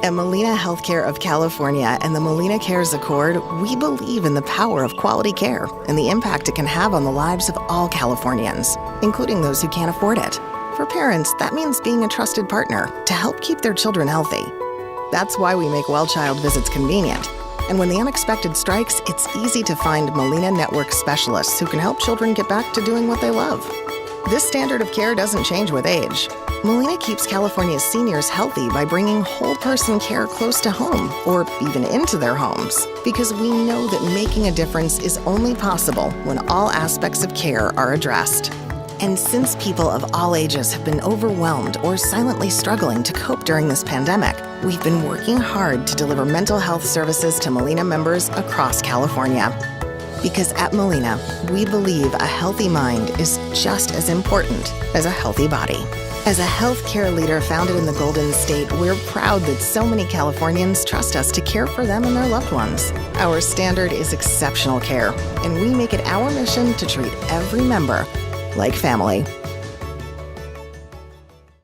At Molina Healthcare of California and the Molina Cares Accord, we believe in the power of quality care and the impact it can have on the lives of all Californians, including those who can't afford it. For parents, that means being a trusted partner to help keep their children healthy. That's why we make well-child visits convenient. And when the unexpected strikes, it's easy to find Molina Network specialists who can help children get back to doing what they love. This standard of care doesn't change with age. Molina keeps California's seniors healthy by bringing whole-person care close to home, or even into their homes, because we know that making a difference is only possible when all aspects of care are addressed. And since people of all ages have been overwhelmed or silently struggling to cope during this pandemic, we've been working hard to deliver mental health services to Molina members across California. Because at Molina, we believe a healthy mind is just as important as a healthy body. As a healthcare leader founded in the Golden State, we're proud that so many Californians trust us to care for them and their loved ones. Our standard is exceptional care, and we make it our mission to treat every member like family.